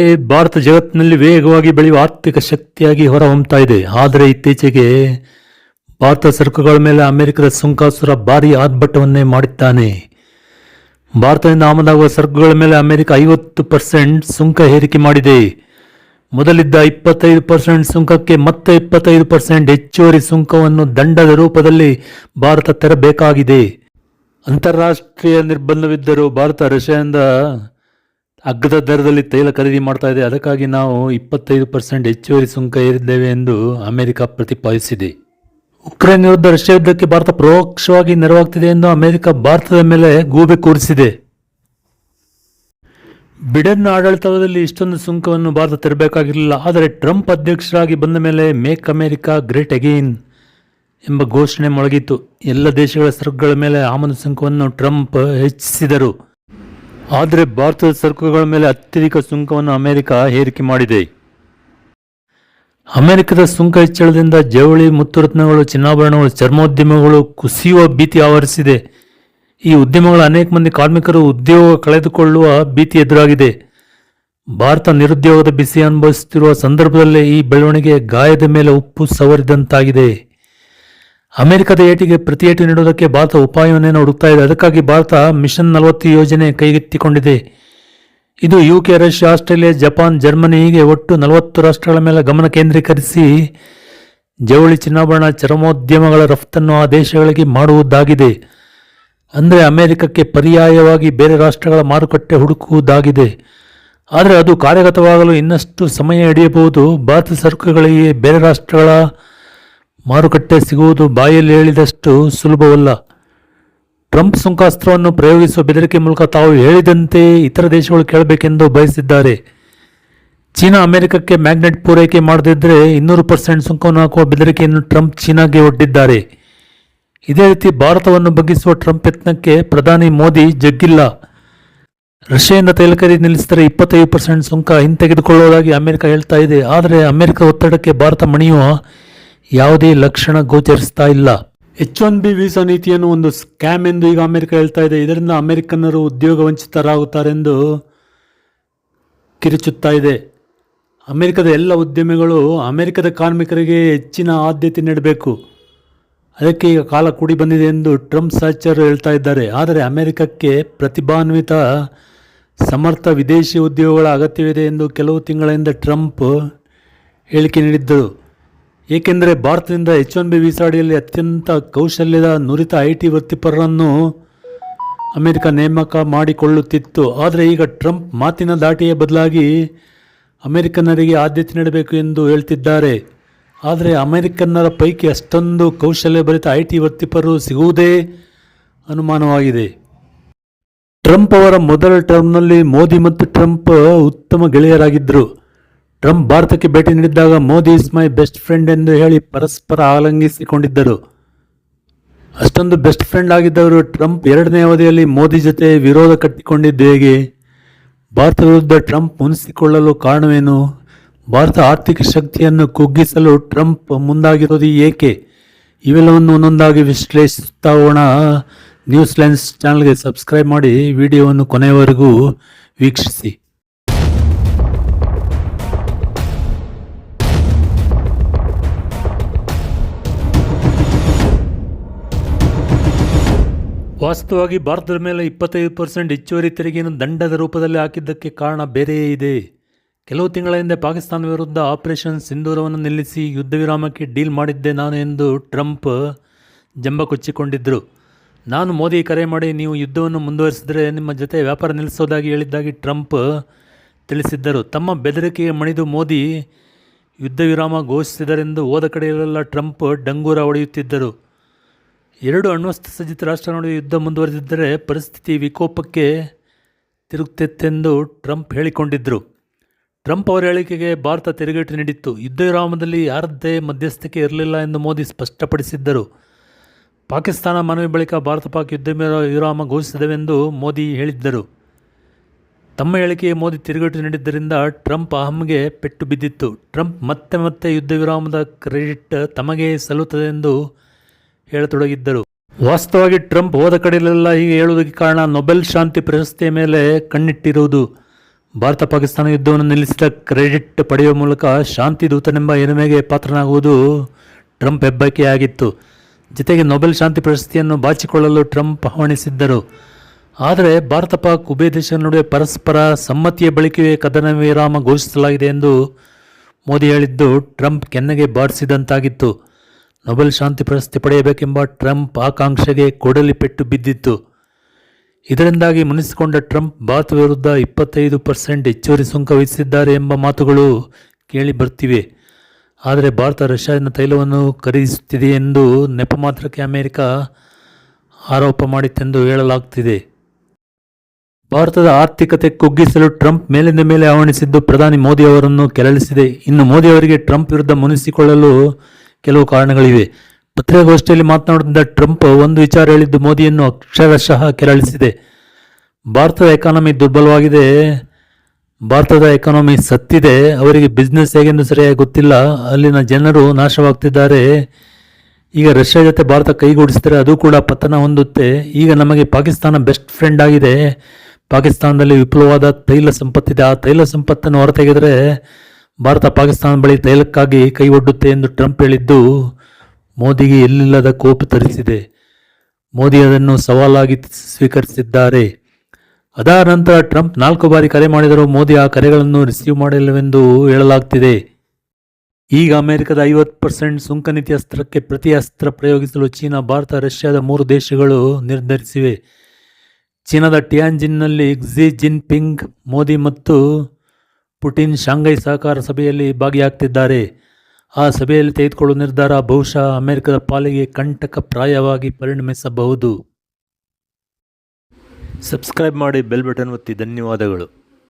ಭಾರತ ಜಗತ್ತಿನಲ್ಲಿ ವೇಗವಾಗಿ ಬೆಳೆಯುವ ಆರ್ಥಿಕ ಶಕ್ತಿಯಾಗಿ ಹೊರಹೊಮ್ಮುತ್ತಾ ಇದೆ. ಆದರೆ ಇತ್ತೀಚೆಗೆ ಭಾರತ ಸರಕುಗಳ ಮೇಲೆ ಅಮೆರಿಕದ ಸುಂಕಾಸುರ ಭಾರೀ ಆರ್ಭಟವನ್ನೇ ಮಾಡಿದ್ದಾನೆ. ಭಾರತದಿಂದ ಆಮದಾಗುವ ಸರಕುಗಳ ಮೇಲೆ ಅಮೆರಿಕ 50% ಸುಂಕ ಏರಿಕೆ ಮಾಡಿದೆ. ಮೊದಲಿದ್ದ 25% ಸುಂಕಕ್ಕೆ ಮತ್ತೆ 25% ಹೆಚ್ಚುವರಿ ಸುಂಕವನ್ನು ದಂಡದ ರೂಪದಲ್ಲಿ ಭಾರತ ತೆರಬೇಕಾಗಿದೆ. ಅಂತಾರಾಷ್ಟ್ರೀಯ ನಿರ್ಬಂಧವಿದ್ದರೂ ಭಾರತ ರಷ್ಯಾದಿಂದ ಅಗ್ಗದ ದರದಲ್ಲಿ ತೈಲ ಖರೀದಿ ಮಾಡ್ತಾ ಇದೆ. ಅದಕ್ಕಾಗಿ ನಾವು 25% ಹೆಚ್ಚುವರಿ ಸುಂಕ ಏರಿದ್ದೇವೆ ಎಂದು ಅಮೆರಿಕ ಪ್ರತಿಪಾದಿಸಿದೆ. ಉಕ್ರೇನ್ ವಿರುದ್ಧ ರಷ್ಯಾ ಯುದ್ಧಕ್ಕೆ ಭಾರತ ಪರೋಕ್ಷವಾಗಿ ನೆರವಾಗ್ತಿದೆ ಎಂದು ಅಮೆರಿಕ ಭಾರತದ ಮೇಲೆ ಗೂಬೆ ಕೂರಿಸಿದೆ. ಬಿಡೆನ್ ಆಡಳಿತದಲ್ಲಿ ಇಷ್ಟೊಂದು ಸುಂಕವನ್ನು ಭಾರತ ತೆರಬೇಕಾಗಿರಲಿಲ್ಲ. ಆದರೆ ಟ್ರಂಪ್ ಅಧ್ಯಕ್ಷರಾಗಿ ಬಂದ ಮೇಲೆ ಮೇಕ್ ಅಮೆರಿಕಾ ಗ್ರೇಟ್ ಅಗೇನ್ ಎಂಬ ಘೋಷಣೆ ಮೊಳಗಿತ್ತು. ಎಲ್ಲ ದೇಶಗಳ ಸರಕುಗಳ ಮೇಲೆ ಆಮದು ಸುಂಕವನ್ನು ಟ್ರಂಪ್ ಹೆಚ್ಚಿಸಿದರು. ಆದರೆ ಭಾರತದ ಸರಕುಗಳ ಮೇಲೆ ಅತ್ಯಧಿಕ ಸುಂಕವನ್ನು ಅಮೆರಿಕ ಏರಿಕೆ ಮಾಡಿದೆ. ಅಮೆರಿಕದ ಸುಂಕ ಹೆಚ್ಚಳದಿಂದ ಜವಳಿ, ಮುತ್ತುರತ್ನಗಳು, ಚಿನ್ನಾಭರಣಗಳು, ಚರ್ಮೋದ್ಯಮಗಳು ಕುಸಿಯುವ ಭೀತಿ ಆವರಿಸಿದೆ. ಈ ಉದ್ಯಮಗಳ ಅನೇಕ ಮಂದಿ ಕಾರ್ಮಿಕರು ಉದ್ಯೋಗ ಕಳೆದುಕೊಳ್ಳುವ ಭೀತಿ ಎದುರಾಗಿದೆ. ಭಾರತ ನಿರುದ್ಯೋಗದ ಬಿಸಿ ಅನುಭವಿಸುತ್ತಿರುವ ಸಂದರ್ಭದಲ್ಲೇ ಈ ಬೆಳವಣಿಗೆ ಗಾಯದ ಮೇಲೆ ಉಪ್ಪು ಸವರಿದಂತಾಗಿದೆ. ಅಮೆರಿಕದ ಏಟಿಗೆ ಪ್ರತಿಯೇಟು ನೀಡುವುದಕ್ಕೆ ಭಾರತ ಉಪಾಯವನ್ನೇನು ಹುಡುಕ್ತಾ ಇದೆ. ಅದಕ್ಕಾಗಿ ಭಾರತ ಮಿಷನ್ 40 ಯೋಜನೆ ಕೈಗೆತ್ತಿಕೊಂಡಿದೆ. ಇದು UK, Russia, Australia, Japan, Germany ಹೀಗೆ ಒಟ್ಟು 40 ರಾಷ್ಟ್ರಗಳ ಮೇಲೆ ಗಮನ ಕೇಂದ್ರೀಕರಿಸಿ ಜವಳಿ, ಚಿನ್ನಾಭರಣ, ಚರ್ಮೋದ್ಯಮಗಳ ರಫ್ತನ್ನು ಆ ದೇಶಗಳಿಗೆ ಮಾಡುವುದಾಗಿದೆ. ಅಂದರೆ ಅಮೆರಿಕಕ್ಕೆ ಪರ್ಯಾಯವಾಗಿ ಬೇರೆ ರಾಷ್ಟ್ರಗಳ ಮಾರುಕಟ್ಟೆ ಹುಡುಕುವುದಾಗಿದೆ. ಆದರೆ ಅದು ಕಾರ್ಯಗತವಾಗಲು ಇನ್ನಷ್ಟು ಸಮಯ ಹಿಡಿಯಬಹುದು. ಭಾರತ ಸರಕುಗಳಿಗೆ ಬೇರೆ ರಾಷ್ಟ್ರಗಳ ಮಾರುಕಟ್ಟೆ ಸಿಗುವುದು ಬಾಯಲ್ಲಿ ಹೇಳಿದಷ್ಟು ಸುಲಭವಲ್ಲ. ಟ್ರಂಪ್ ಸುಂಕಾಸ್ತ್ರವನ್ನು ಪ್ರಯೋಗಿಸುವ ಬೆದರಿಕೆ ಮೂಲಕ ತಾವು ಹೇಳಿದಂತೆ ಇತರ ದೇಶಗಳು ಕೇಳಬೇಕೆಂದು ಬಯಸಿದ್ದಾರೆ. ಚೀನಾ ಅಮೆರಿಕಕ್ಕೆ ಮ್ಯಾಗ್ನೆಟ್ ಪೂರೈಕೆ ಮಾಡದಿದ್ದರೆ 200% ಸುಂಕವನ್ನು ಹಾಕುವ ಬೆದರಿಕೆಯನ್ನು ಟ್ರಂಪ್ ಚೀನಾಗೆ ಒಡ್ಡಿದ್ದಾರೆ. ಇದೇ ರೀತಿ ಭಾರತವನ್ನು ಬಗ್ಗಿಸುವ ಟ್ರಂಪ್ ಯತ್ನಕ್ಕೆ ಪ್ರಧಾನಿ ಮೋದಿ ಜಗ್ಗಿಲ್ಲ. ರಷ್ಯಾದಿಂದ ತೈಲ ಖರೀದಿ ನಿಲ್ಲಿಸಿದರೆ 25% ಸುಂಕ ಹಿಂತೆಗೆದುಕೊಳ್ಳುವುದಾಗಿ ಅಮೆರಿಕ ಹೇಳ್ತಾ ಇದೆ. ಆದರೆ ಅಮೆರಿಕ ಒತ್ತಡಕ್ಕೆ ಭಾರತ ಮಣಿಯುವ ಯಾವುದೇ ಲಕ್ಷಣ ಗೋಚರಿಸ್ತಾ ಇಲ್ಲ. H-1B ವೀಸಾ ನೀತಿಯನ್ನು ಒಂದು ಸ್ಕ್ಯಾಮ್ ಎಂದು ಈಗ ಅಮೆರಿಕ ಹೇಳ್ತಾ ಇದೆ. ಇದರಿಂದ ಅಮೆರಿಕನ್ನರು ಉದ್ಯೋಗ ವಂಚಿತರಾಗುತ್ತಾರೆಂದು ಕಿರುಚುತ್ತಾ ಇದೆ. ಅಮೆರಿಕದ ಎಲ್ಲ ಉದ್ಯಮಿಗಳು ಅಮೆರಿಕದ ಕಾರ್ಮಿಕರಿಗೆ ಹೆಚ್ಚಿನ ಆದ್ಯತೆ ನೀಡಬೇಕು. ಅದಕ್ಕೆ ಈಗ ಕಾಲ ಕೂಡಿ ಬಂದಿದೆ ಎಂದು ಟ್ರಂಪ್ ಸಹಚರರು ಹೇಳ್ತಾ ಇದ್ದಾರೆ. ಆದರೆ ಅಮೆರಿಕಕ್ಕೆ ಪ್ರತಿಭಾನ್ವಿತ ಸಮರ್ಥ ವಿದೇಶಿ ಉದ್ಯೋಗಗಳ ಅಗತ್ಯವಿದೆ ಎಂದು ಕೆಲವು ತಿಂಗಳಿಂದ ಟ್ರಂಪ್ ಹೇಳಿಕೆ ನೀಡಿದ್ದರು. ಏಕೆಂದರೆ ಭಾರತದಿಂದ H-1B ವೀಸಾ ಅಡಿಯಲ್ಲಿ ಅತ್ಯಂತ ಕೌಶಲ್ಯದ ನುರಿತ IT ವೃತ್ತಿಪರರನ್ನು ಅಮೆರಿಕ ನೇಮಕ ಮಾಡಿಕೊಳ್ಳುತ್ತಿತ್ತು. ಆದರೆ ಈಗ ಟ್ರಂಪ್ ಮಾತಿನ ದಾಟಿಯ ಬದಲಾಗಿ ಅಮೆರಿಕನ್ನರಿಗೆ ಆದ್ಯತೆ ನೀಡಬೇಕು ಎಂದು ಹೇಳ್ತಿದ್ದಾರೆ. ಆದರೆ ಅಮೆರಿಕನ್ನರ ಪೈಕಿ ಅಷ್ಟೊಂದು ಕೌಶಲ್ಯಭರಿತ IT ವೃತ್ತಿಪರರು ಸಿಗುವುದೇ ಅನುಮಾನವಾಗಿದೆ. ಟ್ರಂಪ್ ಅವರ ಮೊದಲ ಟರ್ಮ್ನಲ್ಲಿ ಮೋದಿ ಮತ್ತು ಟ್ರಂಪ್ ಉತ್ತಮ ಗೆಳೆಯರಾಗಿದ್ದರು. ಟ್ರಂಪ್ ಭಾರತಕ್ಕೆ ಭೇಟಿ ನೀಡಿದ್ದಾಗ Modi is my best friend ಎಂದು ಹೇಳಿ ಪರಸ್ಪರ ಆಲಿಂಗಿಸಿಕೊಂಡಿದ್ದರು. ಅಷ್ಟೊಂದು ಬೆಸ್ಟ್ ಫ್ರೆಂಡ್ ಆಗಿದ್ದವರು ಟ್ರಂಪ್ 2ನೇ ಅವಧಿಯಲ್ಲಿ ಮೋದಿ ಜೊತೆ ವಿರೋಧ ಕಟ್ಟಿಕೊಂಡಿದ್ದು ಹೇಗೆ? ಭಾರತ ವಿರುದ್ಧ ಟ್ರಂಪ್ ಮುನಿಸಿಕೊಳ್ಳಲು ಕಾರಣವೇನು? ಭಾರತ ಆರ್ಥಿಕ ಶಕ್ತಿಯನ್ನು ಕುಗ್ಗಿಸಲು ಟ್ರಂಪ್ ಮುಂದಾಗಿರೋದು ಏಕೆ? ಇವೆಲ್ಲವನ್ನು ಒಂದೊಂದಾಗಿ ವಿಶ್ಲೇಷಿಸುತ್ತಾ ಹೋಗೋಣ. ನ್ಯೂಸ್ ಲೆನ್ಸ್ ಚಾನಲ್ಗೆ ಸಬ್ಸ್ಕ್ರೈಬ್ ಮಾಡಿ ವಿಡಿಯೋವನ್ನು ಕೊನೆಯವರೆಗೂ ವೀಕ್ಷಿಸಿ. ವಾಸ್ತವವಾಗಿ ಭಾರತದ ಮೇಲೆ 25% ಹೆಚ್ಚುವರಿ ತೆರಿಗೆಯನ್ನು ದಂಡದ ರೂಪದಲ್ಲಿ ಹಾಕಿದ್ದಕ್ಕೆ ಕಾರಣ ಬೇರೆಯೇ ಇದೆ. ಕೆಲವು ತಿಂಗಳ ಹಿಂದೆ ಪಾಕಿಸ್ತಾನ ವಿರುದ್ಧ ಆಪರೇಷನ್ ಸಿಂಧೂರವನ್ನು ನಿಲ್ಲಿಸಿ ಯುದ್ಧ ವಿರಾಮಕ್ಕೆ ಡೀಲ್ ಮಾಡಿದ್ದೆ ನಾನು ಎಂದು ಟ್ರಂಪ್ ಜಂಬ ಕೊಚ್ಚಿಕೊಂಡಿದ್ದರು. ನಾನು ಮೋದಿ ಕರೆ ಮಾಡಿ ನೀವು ಯುದ್ಧವನ್ನು ಮುಂದುವರಿಸಿದರೆ ನಿಮ್ಮ ಜೊತೆ ವ್ಯಾಪಾರ ನಿಲ್ಲಿಸೋದಾಗಿ ಹೇಳಿದ್ದಾಗಿ ಟ್ರಂಪ್ ತಿಳಿಸಿದ್ದರು. ತಮ್ಮ ಬೆದರಿಕೆಗೆ ಮಣಿದು ಮೋದಿ ಯುದ್ಧ ವಿರಾಮ ಘೋಷಿಸಿದರೆಂದು ಹೋದ ಕಡೆಯಲ್ಲೆಲ್ಲ ಟ್ರಂಪ್ ಡಂಗೂರ ಹೊಡೆಯುತ್ತಿದ್ದರು. 2 ಅಣ್ವಸ್ತ್ರ ಸಜ್ಜಿತ ರಾಷ್ಟ್ರ ನಡುವೆ ಯುದ್ಧ ಮುಂದುವರೆದಿದ್ದರೆ ಪರಿಸ್ಥಿತಿ ವಿಕೋಪಕ್ಕೆ ತಿರುಗುತ್ತಿತ್ತೆಂದು ಟ್ರಂಪ್ ಹೇಳಿಕೊಂಡಿದ್ದರು. ಟ್ರಂಪ್ ಅವರ ಹೇಳಿಕೆಗೆ ಭಾರತ ತಿರುಗೇಟು ನೀಡಿತ್ತು. ಯುದ್ಧ ವಿರಾಮದಲ್ಲಿ ಯಾರದ್ದೇ ಮಧ್ಯಸ್ಥಿಕೆ ಇರಲಿಲ್ಲ ಎಂದು ಮೋದಿ ಸ್ಪಷ್ಟಪಡಿಸಿದ್ದರು. ಪಾಕಿಸ್ತಾನ ಮನವಿ ಬಳಿಕ ಭಾರತ ಪಾಕ್ ಯುದ್ಧ ವಿರಾಮ ಘೋಷಿಸಿದವೆಂದು ಮೋದಿ ಹೇಳಿದ್ದರು. ತಮ್ಮ ಹೇಳಿಕೆಗೆ ಮೋದಿ ತಿರುಗೇಟು ನೀಡಿದ್ದರಿಂದ ಟ್ರಂಪ್ ಅಹಂಗೆ ಪೆಟ್ಟು ಬಿದ್ದಿತ್ತು. ಟ್ರಂಪ್ ಮತ್ತೆ ಯುದ್ಧ ವಿರಾಮದ ಕ್ರೆಡಿಟ್ ತಮಗೆ ಸಲ್ಲುತ್ತದೆ ಎಂದು ಹೇಳತೊಡಗಿದ್ದರು. ವಾಸ್ತವವಾಗಿ ಟ್ರಂಪ್ ಹೋದ ಕಡೆಯಲ್ಲೆಲ್ಲ ಹೀಗೆ ಹೇಳುವುದಕ್ಕೆ ಕಾರಣ ನೊಬೆಲ್ ಶಾಂತಿ ಪ್ರಶಸ್ತಿಯ ಮೇಲೆ ಕಣ್ಣಿಟ್ಟಿರುವುದು. ಭಾರತ ಪಾಕಿಸ್ತಾನ ಯುದ್ಧವನ್ನು ನಿಲ್ಲಿಸಿದ ಕ್ರೆಡಿಟ್ ಪಡೆಯುವ ಮೂಲಕ ಶಾಂತಿ ದೂತನೆಂಬ ಹಿರಿಮೆಗೆ ಪಾತ್ರನಾಗುವುದು ಟ್ರಂಪ್ ಹೆಬ್ಬಯಕೆಯಾಗಿತ್ತು. ಜೊತೆಗೆ ನೊಬೆಲ್ ಶಾಂತಿ ಪ್ರಶಸ್ತಿಯನ್ನು ಬಾಚಿಕೊಳ್ಳಲು ಟ್ರಂಪ್ ಆಹ್ವಾನಿಸಿದ್ದರು. ಆದರೆ ಭಾರತ ಪಾಕ್ ಉಭಯ ದೇಶಗಳ ನಡುವೆ ಪರಸ್ಪರ ಸಮ್ಮತಿಯ ಬಳಿಕವೇ ಕದನ ವಿರಾಮ ಘೋಷಿಸಲಾಗಿದೆ ಎಂದು ಮೋದಿ ಹೇಳಿದ್ದು ಟ್ರಂಪ್ ಕೆನ್ನೆಗೆ ಬಾರಿಸಿದಂತಾಗಿತ್ತು. ನೊಬೆಲ್ ಶಾಂತಿ ಪ್ರಶಸ್ತಿ ಪಡೆಯಬೇಕೆಂಬ ಟ್ರಂಪ್ ಆಕಾಂಕ್ಷೆಗೆ ಕೊಡಲಿ ಪೆಟ್ಟು ಬಿದ್ದಿತ್ತು. ಇದರಿಂದಾಗಿ ಮುನಿಸಿಕೊಂಡ ಟ್ರಂಪ್ ಭಾರತ ವಿರುದ್ಧ 25% ಹೆಚ್ಚುವರಿ ಸುಂಕ ವಿಧಿಸಿದ್ದಾರೆ ಎಂಬ ಮಾತುಗಳು ಕೇಳಿ ಬರ್ತಿವೆ. ಆದರೆ ಭಾರತ ರಷ್ಯಾದಿಂದ ತೈಲವನ್ನು ಖರೀದಿಸುತ್ತಿದೆ ಎಂದು ನೆಪ ಮಾತ್ರಕ್ಕೆ ಅಮೆರಿಕ ಆರೋಪ ಮಾಡಿತ್ತೆಂದು ಹೇಳಲಾಗ್ತಿದೆ. ಭಾರತದ ಆರ್ಥಿಕತೆ ಕುಗ್ಗಿಸಲು ಟ್ರಂಪ್ ಮೇಲಿಂದ ಮೇಲೆ ಆಹ್ವಾನಿಸಿದ್ದು ಪ್ರಧಾನಿ ಮೋದಿ ಅವರನ್ನು ಕೆರಳಿಸಿದೆ. ಇನ್ನು ಮೋದಿ ಅವರಿಗೆ ಟ್ರಂಪ್ ವಿರುದ್ಧ ಮುನಿಸಿಕೊಳ್ಳಲು ಕೆಲವು ಕಾರಣಗಳಿವೆ. ಪತ್ರಿಕಾಗೋಷ್ಠಿಯಲ್ಲಿ ಮಾತನಾಡುತ್ತಿದ್ದ ಟ್ರಂಪ್ ಒಂದು ವಿಚಾರ ಹೇಳಿದ್ದು ಮೋದಿಯನ್ನು ಅಕ್ಷರಶಃ ಕೆರಳಿಸಿದೆ. ಭಾರತದ ಎಕಾನಮಿ ದುರ್ಬಲವಾಗಿದೆ, ಭಾರತದ ಎಕಾನಮಿ ಸತ್ತಿದೆ, ಅವರಿಗೆ ಬಿಸ್ನೆಸ್ ಹೇಗೆಂದು ಸರಿಯಾಗಿ ಗೊತ್ತಿಲ್ಲ, ಅಲ್ಲಿನ ಜನರು ನಾಶವಾಗ್ತಿದ್ದಾರೆ. ಈಗ ರಷ್ಯಾ ಜೊತೆ ಭಾರತ ಕೈಗೂಡಿಸಿದರೆ ಅದು ಕೂಡ ಪತನ ಹೊಂದುತ್ತೆ. ಈಗ ನಮಗೆ ಪಾಕಿಸ್ತಾನ ಬೆಸ್ಟ್ ಫ್ರೆಂಡ್ ಆಗಿದೆ. ಪಾಕಿಸ್ತಾನದಲ್ಲಿ ವಿಪುಲವಾದ ತೈಲ ಸಂಪತ್ತಿದೆ. ಆ ತೈಲ ಸಂಪತ್ತನ್ನು ಹೊರತೆಗೆದರೆ ಭಾರತ ಪಾಕಿಸ್ತಾನ ಬಳಿ ತೈಲಕ್ಕಾಗಿ ಕೈ ಒಡ್ಡುತ್ತೆ ಎಂದು ಟ್ರಂಪ್ ಹೇಳಿದ್ದು ಮೋದಿಗೆ ಎಲ್ಲಿಲ್ಲದ ಕೋಪ ತರಿಸಿದೆ. ಮೋದಿ ಅದನ್ನು ಸವಾಲಾಗಿ ಸ್ವೀಕರಿಸಿದ್ದಾರೆ. ಅದಾದ ನಂತರ ಟ್ರಂಪ್ 4 ಬಾರಿ ಕರೆ ಮಾಡಿದರೂ ಮೋದಿ ಆ ಕರೆಗಳನ್ನು ರಿಸೀವ್ ಮಾಡಿಲ್ಲವೆಂದು ಹೇಳಲಾಗ್ತಿದೆ. ಈಗ ಅಮೆರಿಕದ 50% ಸುಂಕ ನೀತಿ ಅಸ್ತ್ರಕ್ಕೆ ಪ್ರತಿ ಅಸ್ತ್ರ ಪ್ರಯೋಗಿಸಲು ಚೀನಾ, ಭಾರತ, ರಷ್ಯಾದ 3 ದೇಶಗಳು ನಿರ್ಧರಿಸಿವೆ. ಚೀನಾದ ಟಿಯಾನ್ಜಿನ್ನಲ್ಲಿ ಕ್ಸಿ ಜಿನ್ಪಿಂಗ್, ಮೋದಿ ಮತ್ತು ಪುಟಿನ್ ಶಾಂಘೈ ಸಹಕಾರ ಸಭೆಯಲ್ಲಿ ಭಾಗಿಯಾಗ್ತಿದ್ದಾರೆ. ಆ ಸಭೆಯಲ್ಲಿ ತೆಗೆದುಕೊಳ್ಳುವ ನಿರ್ಧಾರ ಬಹುಶಃ ಅಮೆರಿಕದ ಪಾಲಿಗೆ ಕಂಟಕಪ್ರಾಯವಾಗಿ ಪರಿಣಮಿಸಬಹುದು. ಸಬ್ಸ್ಕ್ರೈಬ್ ಮಾಡಿ, ಬೆಲ್ ಬಟನ್ ಒತ್ತಿ. ಧನ್ಯವಾದಗಳು.